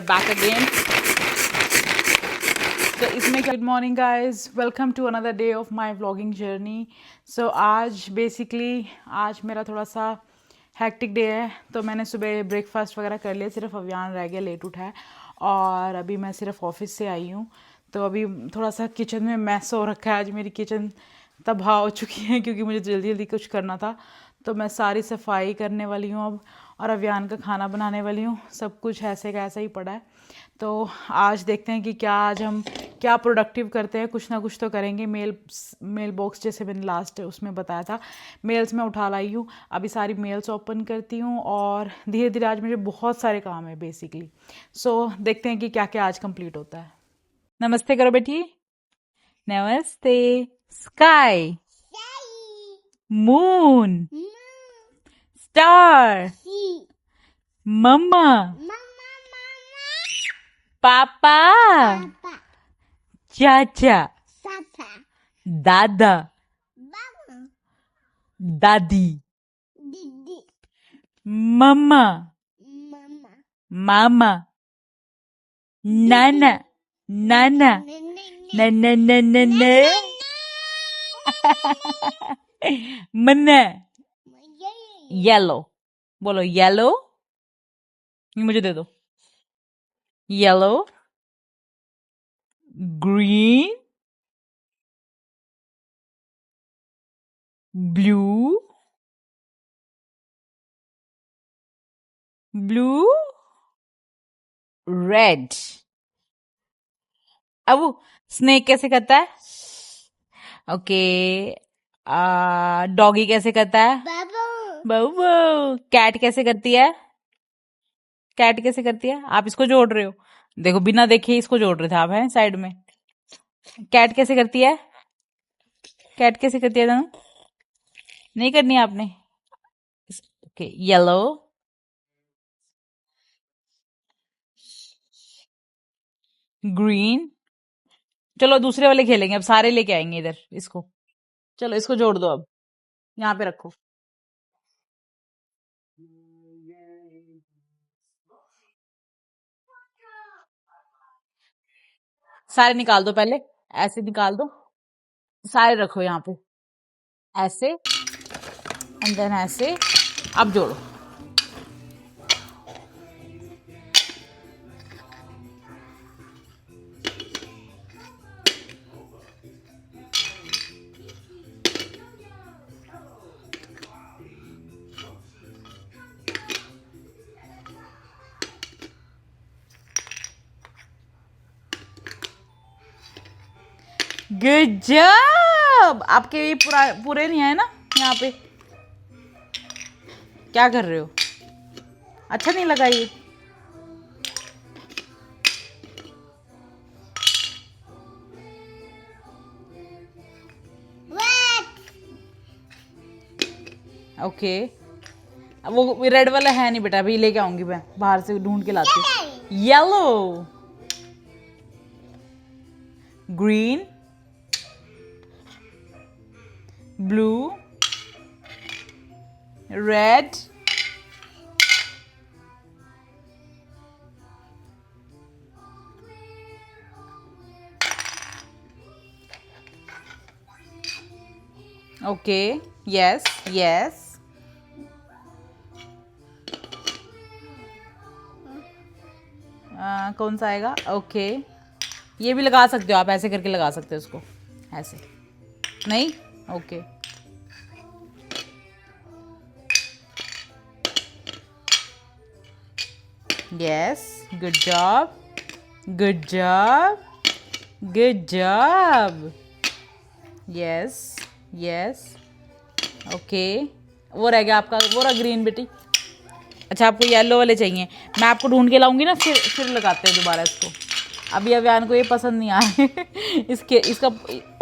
Back again. तो इसमें good morning guys, welcome to another day of my vlogging journey. So आज मेरा थोड़ा सा हैक्टिक डे है। तो मैंने सुबह ब्रेकफास्ट वगैरह कर लिया, सिर्फ अभियान रह गया, लेट उठा है और अभी मैं सिर्फ ऑफिस से आई हूँ। तो अभी थोड़ा सा किचन में मैस हो रखा है। आज मेरी किचन तबाह हो चुकी है क्योंकि मुझे जल्दी जल्दी कुछ करना था। तो मैं सारी सफाई करने वाली हूँ अब, और अभियान का खाना बनाने वाली हूँ। सब कुछ ऐसे का ऐसा ही पड़ा है। तो आज देखते हैं कि आज हम क्या प्रोडक्टिव करते हैं। कुछ ना कुछ तो करेंगे। मेल बॉक्स जैसे मैंने लास्ट उसमें बताया था, मेल्स में उठा लाई हूँ। अभी सारी मेल्स ओपन करती हूँ और धीरे धीरे आज मुझे बहुत सारे काम है बेसिकली। सो देखते हैं कि क्या क्या आज कंप्लीट होता है। नमस्ते करो बेटी। नमस्ते। स्काई, मून, स्टार, मम्मा, पापा, चाचा, दादा, दादी, मम्मा, मामा, नाना, नाना, नन्ना नन्ना न, मन्ना। येलो बोलो, येलो। ये मुझे दे दो। Yellow, green, blue, blue, red. अब स्नेक कैसे करता है? ओके। डॉगी कैसे करता है? बाबू। कैट कैसे करती है? कैट कैसे करती है? आप इसको जोड़ रहे हो, देखो, बिना देखे इसको जोड़ रहे थे आप, हैं साइड में। कैट कैसे करती है? कैट कैसे करती है? दोनों नहीं करनी आपने। Okay, yellow, green. चलो दूसरे वाले खेलेंगे, अब सारे लेके आएंगे इधर इसको। चलो इसको जोड़ दो, अब यहाँ पे रखो। सारे निकाल दो पहले, ऐसे निकाल दो। सारे रखो यहाँ पे, ऐसे एंड देन ऐसे। अब जोड़ो। Good job. आपके ये पूरे नहीं है ना यहाँ पे? क्या कर रहे हो? अच्छा नहीं लगा ये? ओके। अब वो रेड वाला है नहीं बेटा, अभी लेके आऊंगी मैं, बाहर से ढूंढ के लाती हूँ। Yellow, green, blue, red, okay, yes yes. कौन सा आएगा? ओके, ये भी लगा सकते हो आप, ऐसे करके लगा सकते हो उसको, ऐसे नहीं। Okay, yes, good job, good job, good job, yes yes. Okay, वो रह गया आपका, वो रहा ग्रीन बेटी। अच्छा, आपको येलो वाले चाहिए, मैं आपको ढूंढ के लाऊंगी ना, फिर लगाते हैं दोबारा इसको। अभी अभियान को ये पसंद नहीं आए इसका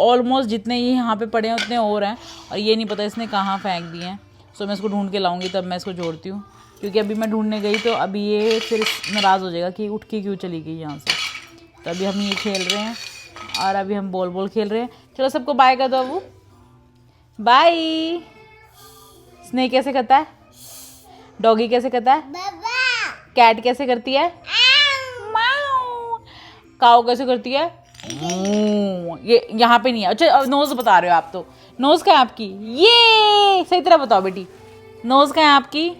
ऑलमोस्ट जितने ये यहाँ पे पड़े हैं उतने और हैं, और ये नहीं पता इसने कहाँ फेंक दिए हैं। सो मैं इसको ढूंढ के लाऊंगी, तब मैं इसको जोड़ती हूँ, क्योंकि अभी मैं ढूंढने गई तो अभी ये फिर नाराज़ हो जाएगा कि उठ के क्यों चली गई यहाँ से। तो अभी हम ये खेल रहे हैं, और अभी हम बॉल खेल रहे हैं। चलो सबको बाय कर दो अबू, बाय। स्नेक कैसे करता है? डॉगी कैसे करता है? कैट कैसे करती है? काओ कैसे करती है? ये यहाँ पे नहीं है। अच्छा नोज बता रहे हो आप तो। नोज कहाँ है आपकी? ये सही तरह बताओ बेटी। नोज कहाँ है आपकी?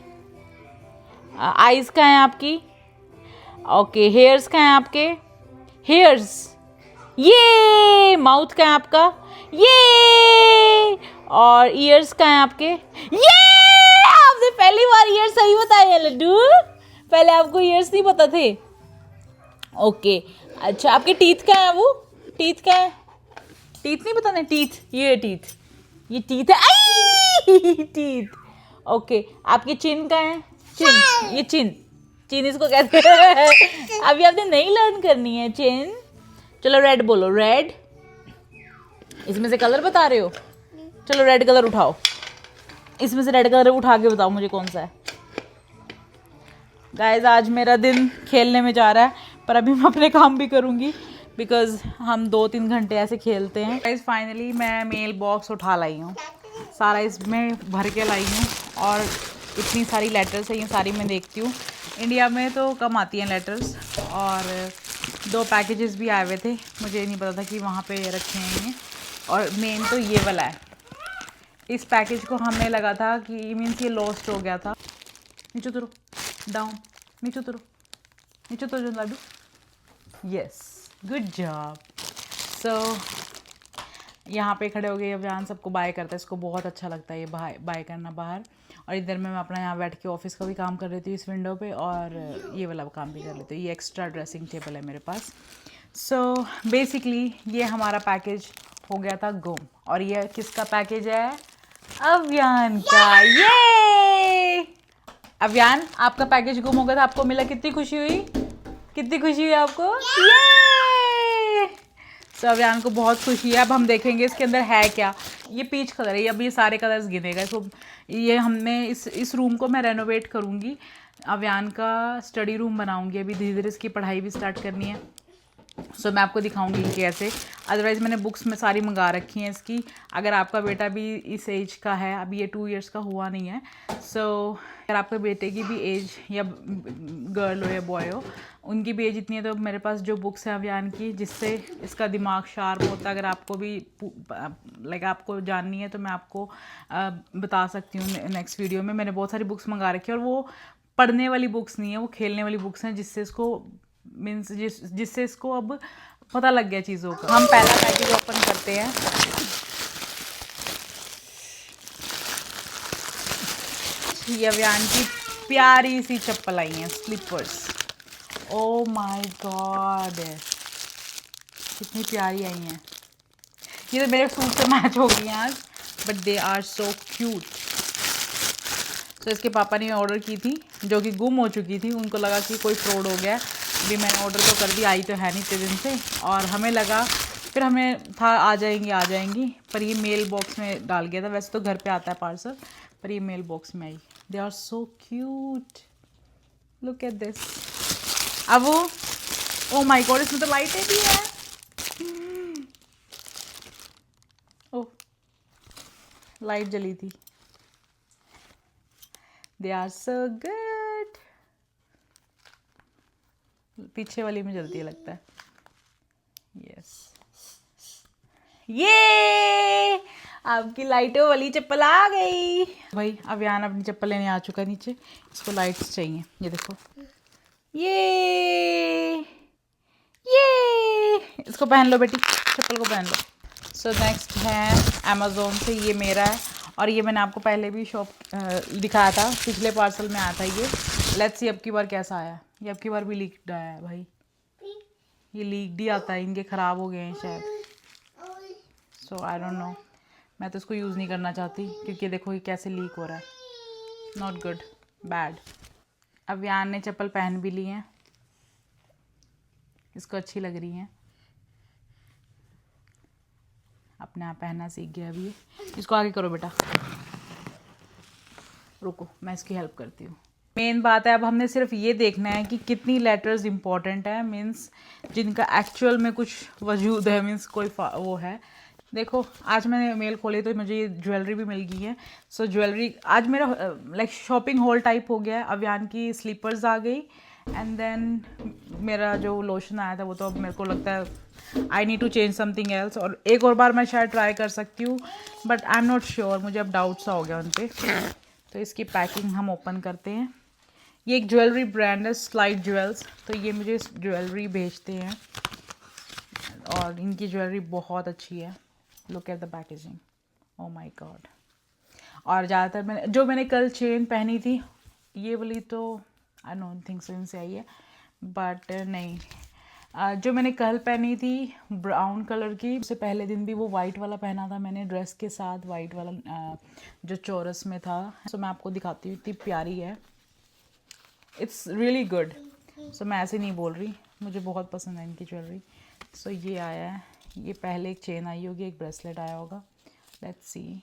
आईज कहाँ है आपकी? ओके हेयर्स कहाँ है आपके? हेयर्स। ये माउथ कहाँ है आपका? ये और ईयर्स कहाँ है आपके? ये आपने पहली बार ईयर्स सही बताया लड्डू। पहले आपको ईयर्स नहीं पता थे। ओके अच्छा आपके टीथ कहाँ है? वो टीथ कहाँ है? टीथ नहीं बताने? टीथ ये टीथ ये टीथ है। टीथ। ओके आपकी चिन कहाँ है? चिन ये चिन चिन इसको कहते हैं। अभी आपने नहीं लर्न करनी है चिन। चलो रेड बोलो रेड। इसमें से कलर बता रहे हो? चलो रेड कलर उठाओ। इसमें से रेड कलर उठा के बताओ मुझे कौन सा है। गाइस आज मेरा दिन खेलने में जा रहा है पर अभी मैं अपने काम भी करूँगी बिकॉज हम 2-3 घंटे ऐसे खेलते हैं। गाइस फाइनली मैं मेल बॉक्स उठा लाई हूँ। सारा इसमें भर के लाई हूँ और इतनी सारी लेटर्स है ये सारी मैं देखती हूँ। इंडिया में तो कम आती हैं लेटर्स और 2 पैकेजेस भी आए हुए थे। मुझे नहीं पता था कि वहाँ पे रखे हैं ये। और मेन तो ये वाला है। इस पैकेज को हमें लगा था कि मीन्स ये लॉस्ट हो गया था। नीचे उतरो डाउन नीचे उतरो नीचे उतरो लाडू। Yes good job. सो यहाँ पे खड़े हो गए अभियान सबको बाय करता है। इसको बहुत अच्छा लगता है ये बाय करना बाहर। और इधर मैं अपना यहाँ बैठ के ऑफिस का भी काम कर लेती हूँ इस विंडो पे और ये वाला काम भी कर लेती हूँ। ये एक्स्ट्रा ड्रेसिंग टेबल है मेरे पास। सो बेसिकली ये हमारा पैकेज हो गया था गुम। और ये किसका पैकेज है? अभियान का। ये अभियान आपका पैकेज गुम हो गया था, आपको मिला, कितनी खुशी हुई? कितनी खुशी हुई आपको? ये सो अभियान को बहुत खुशी है। अब हम देखेंगे इसके अंदर है क्या। ये पीच कलर है। अब ये सारे कलर्स गिनेगा इसको। ये हमने इस रूम को मैं रेनोवेट करूँगी। अभियान का स्टडी रूम बनाऊँगी। अभी धीरे धीरे इसकी पढ़ाई भी स्टार्ट करनी है। सो मैं आपको दिखाऊंगी कैसे। अदरवाइज़ मैंने बुक्स में सारी मंगा रखी हैं इसकी। अगर आपका बेटा भी इस एज का है, अभी ये 2 इयर्स का हुआ नहीं है। सो अगर आपके बेटे की भी एज या गर्ल हो या बॉय हो उनकी भी एज इतनी है तो मेरे पास जो बुक्स हैं अभियान की जिससे इसका दिमाग शार्प होता है। अगर आपको भी लाइक आपको जाननी है तो मैं आपको बता सकती हूँ नेक्स्ट वीडियो में। मैंने बहुत सारी बुक्स मंगा रखी है और वो पढ़ने वाली बुक्स नहीं है, वो खेलने वाली बुक्स हैं जिससे इसको मीन्स जिससे इसको अब पता लग गया चीज़ों का। हम पहला पैकेज ओपन करते हैं। ये अभियान की प्यारी सी चप्पल आई हैं स्लीपर्स। ओ माय गॉड कितनी प्यारी आई हैं। ये तो मेरे सूट से मैच हो गई हैं आज but they are so cute. तो इसके पापा ने ऑर्डर की थी जो कि गुम हो चुकी थी। उनको लगा कि कोई फ्रॉड हो गया। अभी मैंने ऑर्डर तो कर दी, आई तो है नहीं इतने दिन से। और हमें लगा फिर हमें था आ जाएंगी पर ये मेल बॉक्स में डाल गया था। वैसे तो घर पे आता है पार्सल पर ये मेल बॉक्स में आई। They are so cute. Look at this. अब वो ओ माय गॉड इसमें तो लाइटें भी है। ओह लाइट जली थी। They are so good. पीछे वाली में जलती है लगता है। यस ये आपकी लाइटों वाली चप्पल आ गई। भाई अभियान अपनी चप्पल लेने आ चुका है नीचे। इसको लाइट्स चाहिए। ये देखो ये इसको पहन लो बेटी, चप्पल को पहन लो। सो नेक्स्ट है अमेज़ोन से। ये मेरा है और ये मैंने आपको पहले भी शॉप दिखाया था। पिछले पार्सल में आया था ये। लेट्स सी अब की बार कैसा आया। ये अब की बार भी लीक्ड आया है भाई। ये लीक्ड ही आता है, इनके ख़राब हो गए हैं शायद। सो आई डोंट नो। मैं तो इसको यूज़ नहीं करना चाहती क्योंकि देखो ये कैसे लीक हो रहा है। Not good, bad. अभियान ने चप्पल पहन भी ली है, इसको अच्छी लग रही है। अपने आप पहनना सीख गया अभी। इसको आगे करो बेटा। रुको मैं इसकी हेल्प करती हूँ। मेन बात है अब हमने सिर्फ ये देखना है कि कितनी लेटर्स इंपॉर्टेंट है, मीन्स जिनका एक्चुअल में कुछ वजूद है, मीन्स कोई वो है। देखो आज मैंने मेल खोली तो मुझे ये ज्वेलरी भी मिल गई है। सो ज्वेलरी आज मेरा लाइक शॉपिंग हॉल टाइप हो गया है। अभियान की स्लीपर्स आ गई एंड देन मेरा जो लोशन आया था वो तो अब मेरे को लगता है I need to change something else, और एक और बार मैं शायद ट्राई कर सकती हूँ, but I am not sure, मुझे अब डाउट सा हो गया उन पर। तो इसकी पैकिंग हम ओपन करते हैं। ये एक ज्वेलरी ब्रांड है, स्लाइड ज्वेल्स, तो ये मुझे ज्वेलरी भेजते हैं और इनकी ज्वेलरी बहुत अच्छी है। Look at the packaging, oh my God. और ज़्यादातर मैंने कल चेन पहनी थी, ये वाली तो आई डोंट थिंक सो इनसे आई है, बट नहीं, जो मैंने कल पहनी थी ब्राउन कलर की, उससे पहले दिन भी वो वाइट वाला पहना था मैंने ड्रेस के साथ, वाइट वाला जो चौरस में था। सो मैं आपको दिखाती हूँ, इतनी प्यारी है, इट्स रियली गुड। सो मैं ऐसे नहीं बोल रही, मुझे बहुत पसंद है इनकी ज्वेलरी। सो ये आया है, ये पहले एक चेन आई होगी, एक ब्रेसलेट आया होगा, लेट्स सी।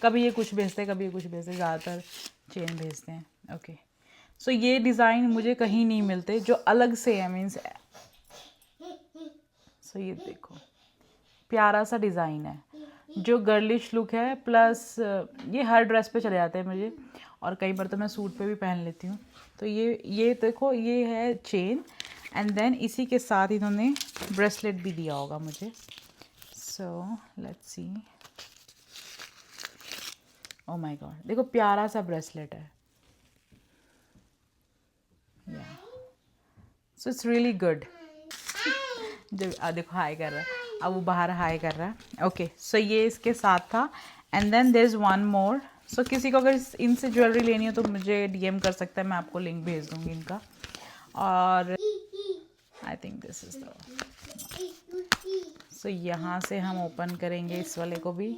कभी ये कुछ भेजते हैं, कभी ये कुछ भेजते हैं, ज़्यादातर चेन भेजते हैं। ओके, सो ये डिज़ाइन मुझे कहीं नहीं मिलते जो अलग से है, मीन्स। सो ये देखो, प्यारा सा डिज़ाइन है, जो गर्लिश लुक है, प्लस ये हर ड्रेस पे चले जाते हैं मुझे, और कई बार तो मैं सूट पे भी पहन लेती हूँ। तो ये देखो, ये है चेन, एंड देन इसी के साथ इन्होंने ब्रेसलेट भी दिया होगा मुझे। So let's see, oh my God, देखो प्यारा सा ब्रेसलेट है, सो इट्स रियली गुड। जब देखो हाई कर रहा है, अब वो बाहर हाई कर रहा है। ओके, सो ये इसके साथ था, and then there is one more. So किसी को अगर इनसे ज्वेलरी लेनी हो तो मुझे डीएम कर सकता है, मैं आपको लिंक भेज दूँगी इनका। और I think this is the, so यहाँ से हम ओपन करेंगे इस वाले को भी।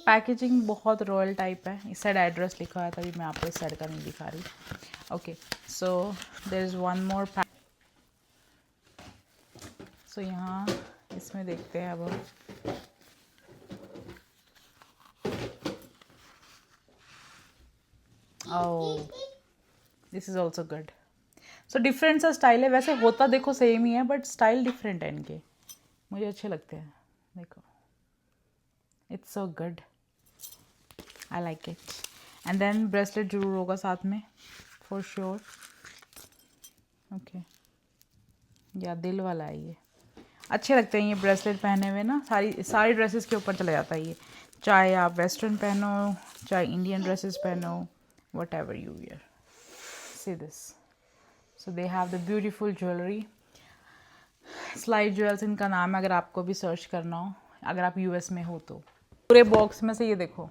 पैकेजिंग बहुत रॉयल टाइप है, इस साइड एड्रेस लिखा हुआ है, तभी मैं आपको इस साइड का नहीं दिखा रही। Okay, so there is one more pack. So यहाँ इसमें देखते हैं अब। Oh, this is also good. So different सा स्टाइल है, वैसे होता देखो सेम ही है, बट स्टाइल डिफरेंट है इनके, मुझे अच्छे लगते हैं। देखो, it's so good, I like it. And then bracelet जरूर होगा साथ में, फॉर श्योर। ओके, या दिल वाला है ये, अच्छे लगते हैं ये ब्रेसलेट पहने हुए ना, सारी ड्रेसेस के ऊपर चला जाता है ये, चाहे आप वेस्टर्न पहनो, चाहे इंडियन ड्रेसेस पहनो, what ever you wear. See this, so they have the beautiful jewellery, slide jewels इनका नाम है, अगर आपको भी सर्च करना हो, अगर आप यूएस में हो तो। पूरे बॉक्स में से ये देखो,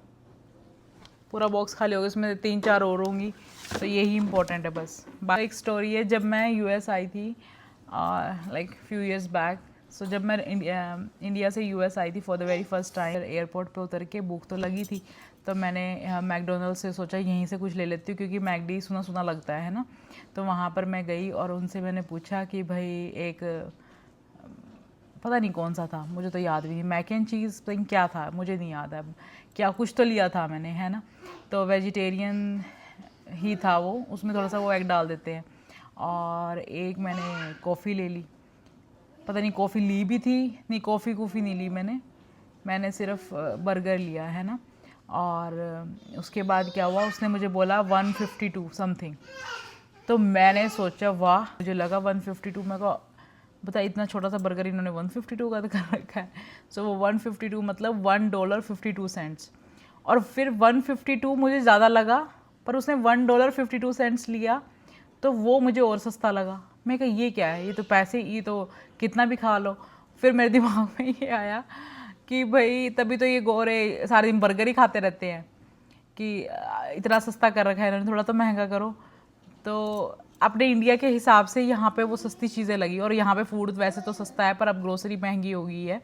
पूरा बॉक्स खाली होगा, इसमें 3-4 और होंगी, तो यही इंपॉर्टेंट है बस। एक स्टोरी है, जब मैं यूएस आई थी लाइक फ्यू इयर्स बैक, सो जब मैं इंडिया से यूएस आई थी for the very first time, airport पे उतर के भूख तो लगी थी, तो मैंने मैकडोनल्ड से सोचा यहीं से कुछ ले लेती हूँ, क्योंकि मैकडी सुना सुना लगता है ना। तो वहाँ पर मैं गई और उनसे मैंने पूछा कि भाई एक, पता नहीं कौन सा था, मुझे तो याद भी नहीं, मैक एंड चीज़ पता नहीं क्या था, मुझे नहीं याद है अब, क्या कुछ तो लिया था मैंने, है ना। तो वेजिटेरियन ही था वो, उसमें थोड़ा सा वो एग डाल देते हैं, और एक मैंने कॉफ़ी ले ली, पता नहीं कॉफ़ी ली भी थी, नहीं कॉफ़ी नहीं ली मैंने सिर्फ बर्गर लिया, है ना। और उसके बाद क्या हुआ, उसने मुझे बोला 152 समथिंग, तो मैंने सोचा वाह, मुझे लगा 152, मैं कहा बता इतना छोटा सा बर्गर इन्होंने 152 का कर रखा है। सो वो 152 मतलब $1.52, और फिर 152 मुझे ज़्यादा लगा, पर उसने $1.52 लिया, तो वो मुझे और सस्ता लगा। मैं कहा ये क्या है, ये तो पैसे, ये तो कितना भी खा लो। फिर मेरे दिमाग में ये आया कि भाई तभी तो ये गोरे सारे दिन बर्गर ही खाते रहते हैं, कि इतना सस्ता कर रखा है इन्होंने, थोड़ा तो महंगा करो। तो अपने इंडिया के हिसाब से यहाँ पे वो सस्ती चीज़ें लगी, और यहाँ पे फूड वैसे तो सस्ता है, पर अब ग्रोसरी महंगी हो गई है।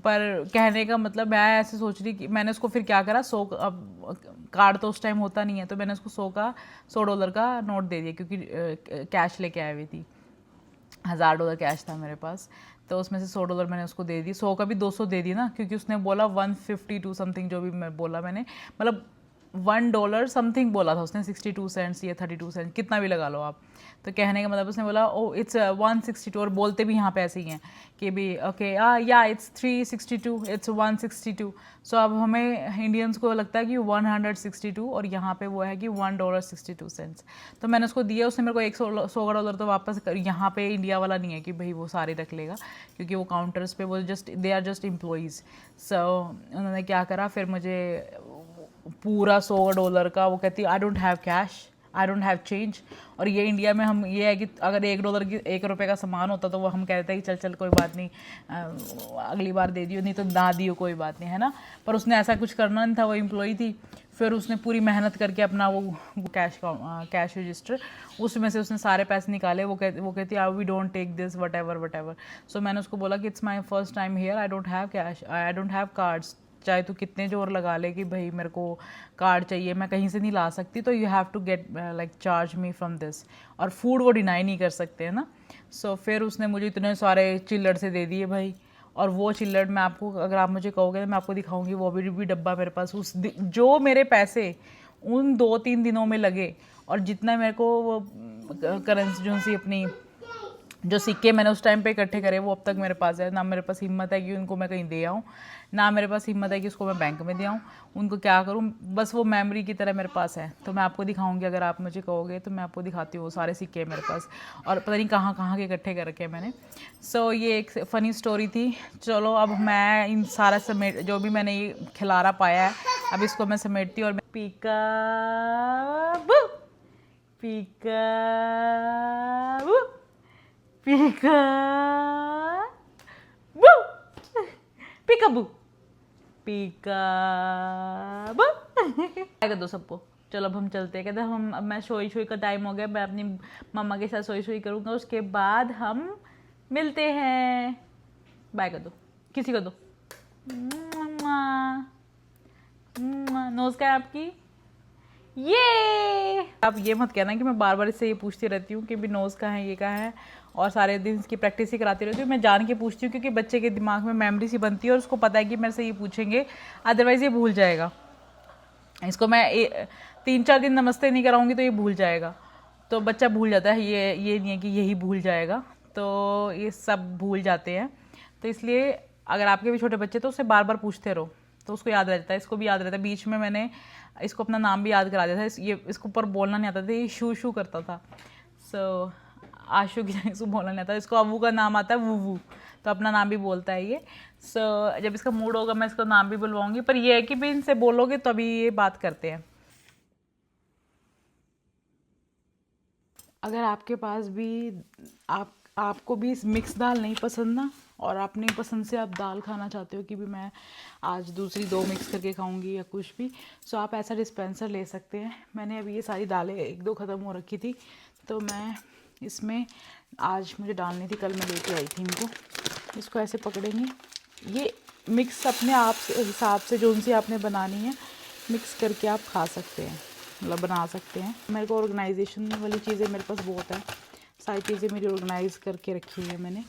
पर कहने का मतलब मैं ऐसे सोच रही कि मैंने उसको फिर क्या करा, अब कार्ड तो उस टाइम होता नहीं है, तो मैंने उसको $100 का नोट दे दिया, क्योंकि कैश लेके आई हुई थी, $1000 कैश था मेरे पास, तो उसमें से $100 मैंने उसको दे दी, 100 का भी 200 दे दी ना, क्योंकि उसने बोला 152 समथिंग, जो भी मैं बोला मैंने, मतलब $1 समथिंग बोला था उसने, 62 सेंट्स या 32 सेंट, कितना भी लगा लो आप। तो कहने का मतलब उसने बोला ओ इट्स 162, और बोलते भी यहाँ पे ऐसे ही हैं कि भी ओके या इट्स 362, इट्स 162। सो अब हमें इंडियंस को लगता है कि 162, और यहाँ पे वो है कि $1.62। तो मैंने उसको दिया, उसने मेरे को $100 तो वापस यहाँ पे इंडिया वाला नहीं है कि भाई वो सारे रख लेगा, क्योंकि वो काउंटर्स पे वो दे आर जस्ट एम्प्लॉइज़। सो उन्होंने क्या करा, फिर मुझे पूरा $100 का, वो कहती आई don't have cash, I don't have change. और ये इंडिया में हम ये है कि अगर $1 का सामान होता तो वो हम कहते हैं कि चल चल कोई बात नहीं, अगली बार दे दियो, नहीं तो ना दियो, कोई बात नहीं, है ना। पर उसने ऐसा कुछ करना नहीं था, वो एम्प्लॉई थी। फिर उसने पूरी मेहनत करके अपना वो कैश रजिस्टर, उसमें से उसने सारे पैसे निकाले। वो कहती we don't take this whatever. So मैंने उसको बोला कि it's my first time here, I don't have cash, I don't have cards, चाहे तू कितने जोर लगा ले कि भाई मेरे को कार्ड चाहिए, मैं कहीं से नहीं ला सकती, तो you have to get like charge me from this. और फूड वो डिनाई नहीं कर सकते हैं ना। सो फिर उसने मुझे इतने सारे चिल्लड़ से दे दिए भाई। और वो चिल्लड़ मैं आपको, अगर आप मुझे कहोगे तो मैं आपको दिखाऊंगी, वो भी डब्बा मेरे पास जो मेरे पैसे उन 2-3 दिनों में लगे, और जितना मेरे को वो करेंसी जो सी अपनी जो सिक्के मैंने उस टाइम पे इकट्ठे करे, वो अब तक मेरे पास है। ना मेरे पास हिम्मत है कि उनको मैं कहीं दे आऊँ, ना मेरे पास हिम्मत है कि उसको मैं बैंक में दे आऊँ। उनको क्या करूँ, बस वो मेमोरी की तरह मेरे पास है। तो मैं आपको दिखाऊंगी, अगर आप मुझे कहोगे तो मैं आपको दिखाती हूँ वो सारे सिक्के मेरे पास, और पता नहीं कहाँ कहाँ के इकट्ठे कर रखे हैं मैंने। सो ये एक फ़नी स्टोरी थी। चलो अब मैं इन सारा समेट, जो भी मैंने ये खिलारा पाया है, अब इसको मैं समेटती हूँ। और पीका पीका पीका पीकाबू पीकाबू कर दो सबको। चलो अब हम चलते हैं। कहते हम, अब मैं सोई का टाइम हो गया, मैं अपनी मम्मा के साथ सोई करूँगा, उसके बाद हम मिलते हैं। बाय कर दो, किसी को दो। नोज़ का है आपकी? ये आप ये मत कहना कि मैं बार बार इससे ये पूछती रहती हूँ कि भी नोज़ का है, ये का है, और सारे दिन इसकी प्रैक्टिस ही कराती रहती हूँ। मैं जान के पूछती हूँ क्योंकि बच्चे के दिमाग में मेमोरी सी बनती है, और उसको पता है कि मेरे से ये पूछेंगे, अदरवाइज़ ये भूल जाएगा। इसको मैं 3-4 दिन नमस्ते नहीं कराऊंगी तो ये भूल जाएगा। तो बच्चा भूल जाता है, ये नहीं है कि यही भूल जाएगा, तो ये सब भूल जाते हैं। तो इसलिए अगर आपके भी छोटे बच्चे तो उससे बार बार पूछते रहो, तो उसको याद रहता है, इसको भी याद रहता है। बीच में मैंने इसको अपना नाम भी याद करा दिया था। ये इसको ऊपर बोलना नहीं आता था, ये शू करता था। सो आशु की जगह इसको बोलना नहीं आता। इसको अबू का नाम आता है वू, तो अपना नाम भी बोलता है ये। सो जब इसका मूड होगा मैं इसका नाम भी बुलवाऊंगी, पर ये है कि भी इनसे बोलोगे तभी ये बात करते हैं। अगर आपके पास भी आपको भी मिक्स दाल नहीं पसंद ना, और अपनी पसंद से आप दाल खाना चाहते हो कि भी मैं आज दूसरी 2 मिक्स करके खाऊंगी या कुछ भी, सो आप ऐसा डिस्पेंसर ले सकते हैं। मैंने अभी ये सारी दालें 1-2 ख़त्म हो रखी थी, तो मैं इसमें आज मुझे डालनी थी, कल मैं लेके आई थी इनको। इसको ऐसे पकड़ेंगे, ये मिक्स अपने आप से हिसाब से जो उनसे आपने बनानी है मिक्स करके आप खा सकते हैं, मतलब बना सकते हैं। मेरे को ऑर्गेनाइजेशन वाली चीज़ें मेरे पास बहुत है, सारी चीज़ें मेरी ऑर्गेनाइज करके रखी हुई है मैंने,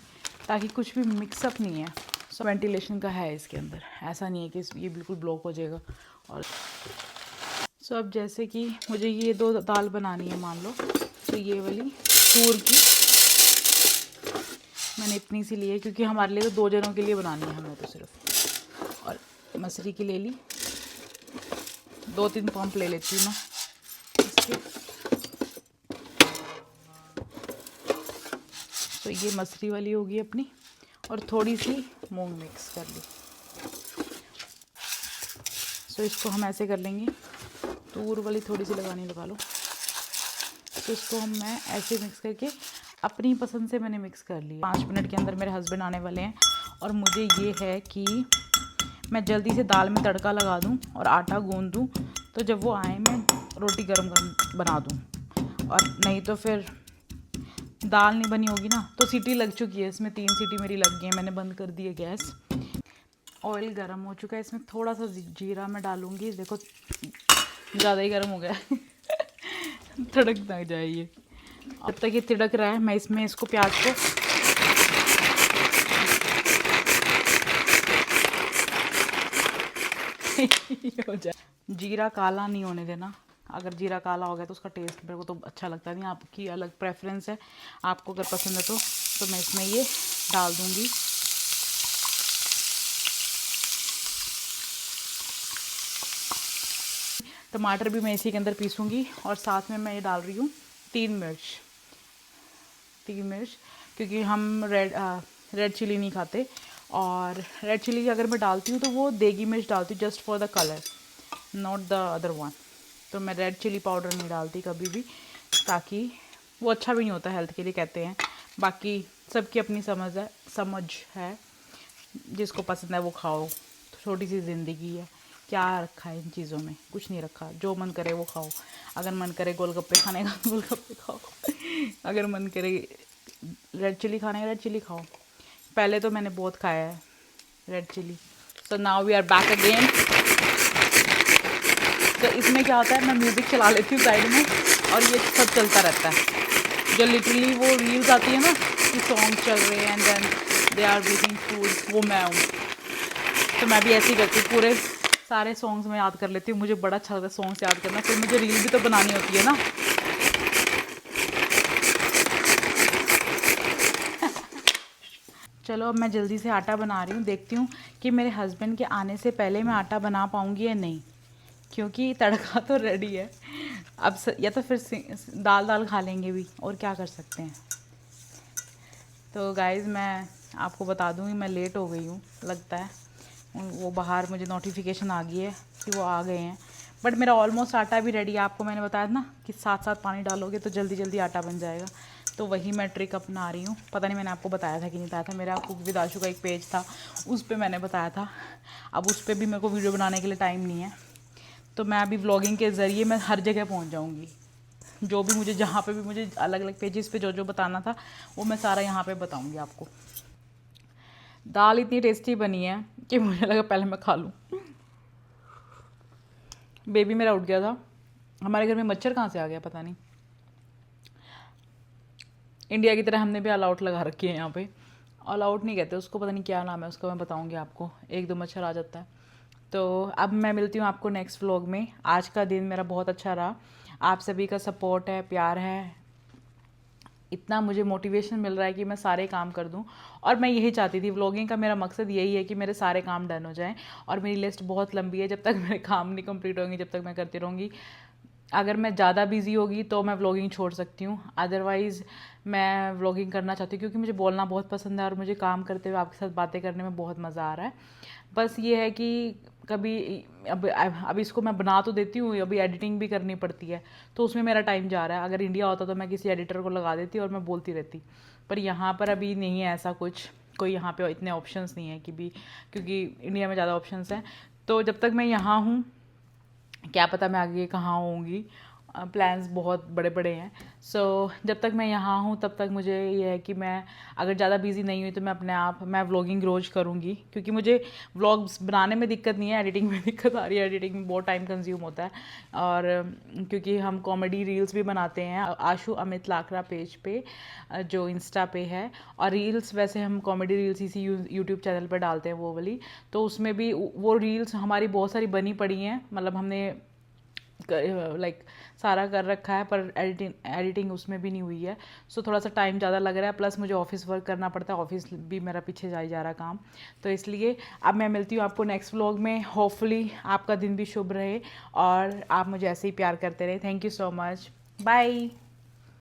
ताकि कुछ भी मिक्सअप नहीं है। सो वेंटिलेशन का है इसके अंदर, ऐसा नहीं है कि ये बिल्कुल ब्लॉक हो जाएगा। और सो अब जैसे कि मुझे ये 2 दाल बनानी है मान लो, तो ये वाली तूर की मैंने इतनी सी ली है, क्योंकि हमारे लिए तो 2 जनों के लिए बनानी है हमें तो सिर्फ। और मसूरी की ले ली, 2-3 पंप ले लेती हूँ मैं इसके। तो ये मसूरी वाली होगी अपनी, और थोड़ी सी मूंग मिक्स कर ली। सो इसको हम ऐसे कर लेंगे, तूर वाली थोड़ी सी लगा लो। तो इसको मैं ऐसे मिक्स करके अपनी पसंद से मैंने मिक्स कर लिया। 5 मिनट के अंदर मेरे हस्बैंड आने वाले हैं, और मुझे ये है कि मैं जल्दी से दाल में तड़का लगा दूं और आटा गूंद दूं, तो जब वो आए मैं रोटी गरम बना दूं। और नहीं तो फिर दाल नहीं बनी होगी ना। तो सीटी लग चुकी है इसमें, 3 सीटी मेरी लग गई है, मैंने बंद कर दी है गैस। ऑयल गर्म हो चुका है, इसमें थोड़ा सा जीरा मैं डालूँगी। देखो ज़्यादा ही गर्म हो गया तड़क ना जाए ये। अब तक ये तिड़क रहा है, मैं इसमें इसको प्याज को हो जाए। जीरा काला नहीं होने देना। अगर जीरा काला हो गया तो उसका टेस्ट मेरे को तो अच्छा लगता नहीं, आपकी अलग प्रेफरेंस है, आपको अगर पसंद है तो मैं इसमें ये डाल दूँगी। टमाटर भी मैं इसी के अंदर पीसूँगी और साथ में मैं ये डाल रही हूँ 3 मिर्च, क्योंकि हम रेड चिली नहीं खाते। और रेड चिली अगर मैं डालती हूँ तो वो देगी मिर्च डालती हूँ, just for the colour, not the other one. तो मैं रेड चिली पाउडर नहीं डालती कभी भी, ताकि वो अच्छा भी नहीं होता हेल्थ के लिए कहते हैं। बाकी सबकी अपनी समझ है, जिसको पसंद है वो खाओ, छोटी सी ज़िंदगी है, क्या रखा है इन चीज़ों में, कुछ नहीं रखा, जो मन करे वो खाओ। अगर मन करे गोलगप्पे खाने का तो गोलगप्पे खाओ, अगर मन करे रेड चिली खाने का रेड चिली खाओ। पहले तो मैंने बहुत खाया है red chilli. So now we are back again. तो इसमें क्या होता है, मैं म्यूज़िक चला लेती हूँ साइड में और ये सब चलता रहता है। जो लिटरली वो रील्स आती है ना कि सॉन्ग चल रहे हैं and then they are breaking food, वो मैं हूँ। तो मैं भी ऐसे ही करती हूँ, पूरे सारे सॉन्ग्स मैं याद कर लेती हूँ। मुझे बड़ा अच्छा लगता है सॉन्ग्स याद करना, फिर मुझे रील भी तो बनानी होती है ना। चलो अब मैं जल्दी से आटा बना रही हूँ, देखती हूँ कि मेरे हस्बैंड के आने से पहले मैं आटा बना पाऊँगी या नहीं, क्योंकि तड़का तो रेडी है। अब या तो फिर दाल खा लेंगे भी, और क्या कर सकते हैं। तो गाइज़ मैं आपको बता दूँ कि मैं लेट हो गई हूँ लगता है। वो बाहर मुझे नोटिफिकेशन आ गई है कि वो आ गए हैं, बट मेरा ऑलमोस्ट आटा भी रेडी है। आपको मैंने बताया था ना कि साथ साथ पानी डालोगे तो जल्दी जल्दी आटा बन जाएगा। तो वही मैं ट्रिक अपना रही हूँ। पता नहीं मैंने आपको बताया था कि नहीं बताया था। मेरा कुक विद आशु का एक पेज था, उस पर मैंने बताया था। अब उस पर भी मेरे को वीडियो बनाने के लिए टाइम नहीं है, तो मैं अभी व्लॉगिंग के ज़रिए मैं हर जगह पहुँच जाऊँगी। जो भी मुझे, जहाँ पे भी मुझे अलग अलग पेजेस पे जो जो बताना था वो मैं सारा यहाँ पे बताऊँगी आपको। दाल इतनी टेस्टी बनी है कि मुझे लगा पहले मैं खा लूँ। बेबी मेरा उठ गया था। हमारे घर में मच्छर कहाँ से आ गया पता नहीं। इंडिया की तरह हमने भी ऑल आउट लगा रखी है यहाँ पे। ऑल आउट नहीं कहते उसको, पता नहीं क्या नाम है उसका, मैं बताऊँगी आपको। 1-2 मच्छर आ जाता है। तो अब मैं मिलती हूँ आपको नेक्स्ट व्लॉग में। आज का दिन मेरा बहुत अच्छा रहा, आप सभी का सपोर्ट है, प्यार है, इतना मुझे मोटिवेशन मिल रहा है कि मैं सारे काम कर दूं। और मैं यही चाहती थी, व्लॉगिंग का मेरा मकसद यही है कि मेरे सारे काम डन हो जाएं। और मेरी लिस्ट बहुत लंबी है, जब तक मेरे काम नहीं कंप्लीट होंगे जब तक मैं करती रहूँगी। अगर मैं ज़्यादा बिजी होगी तो मैं व्लॉगिंग छोड़ सकती हूँ, अदरवाइज़ मैं व्लॉगिंग करना चाहती हूँ, क्योंकि मुझे बोलना बहुत पसंद है और मुझे काम करते हुए आपके साथ बातें करने में बहुत मज़ा आ रहा है। बस ये है कि कभी अब इसको मैं बना तो देती हूँ, अभी एडिटिंग भी करनी पड़ती है, तो उसमें मेरा टाइम जा रहा है। अगर इंडिया होता तो मैं किसी एडिटर को लगा देती और मैं बोलती रहती, पर यहाँ पर अभी नहीं है ऐसा कुछ, कोई यहाँ पे इतने ऑप्शंस नहीं है कि भी, क्योंकि इंडिया में ज़्यादा ऑप्शंस हैं। तो जब तक मैं यहाँ हूँ, क्या पता मैं आगे कहाँ होंगी, प्लान्स बहुत बड़े बड़े हैं। सो जब तक मैं यहाँ हूँ तब तक मुझे ये है कि मैं अगर ज़्यादा बिजी नहीं हुई तो मैं व्लॉगिंग रोज़ करूँगी, क्योंकि मुझे व्लॉग्स बनाने में दिक्कत नहीं है, एडिटिंग में दिक्कत आ रही है। एडिटिंग में बहुत टाइम कंज्यूम होता है, और क्योंकि हम कॉमेडी रील्स भी बनाते हैं आशु अमित लाकड़ा पेज पे, जो इंस्टा पे है। और रील्स वैसे हम कॉमेडी रील्स इसी यूट्यूब चैनल पर डालते हैं वो वाली, तो उसमें भी वो रील्स हमारी बहुत सारी बनी पड़ी हैं, मतलब हमने लाइक सारा कर रखा है, पर एडिटिंग उसमें भी नहीं हुई है। सो थोड़ा सा टाइम ज़्यादा लग रहा है, प्लस मुझे ऑफिस वर्क करना पड़ता है, ऑफिस भी मेरा पीछे जा रहा काम। तो इसलिए अब मैं मिलती हूँ आपको नेक्स्ट व्लॉग में। होपफुली आपका दिन भी शुभ रहे और आप मुझे ऐसे ही प्यार करते रहे। Thank you so much, bye.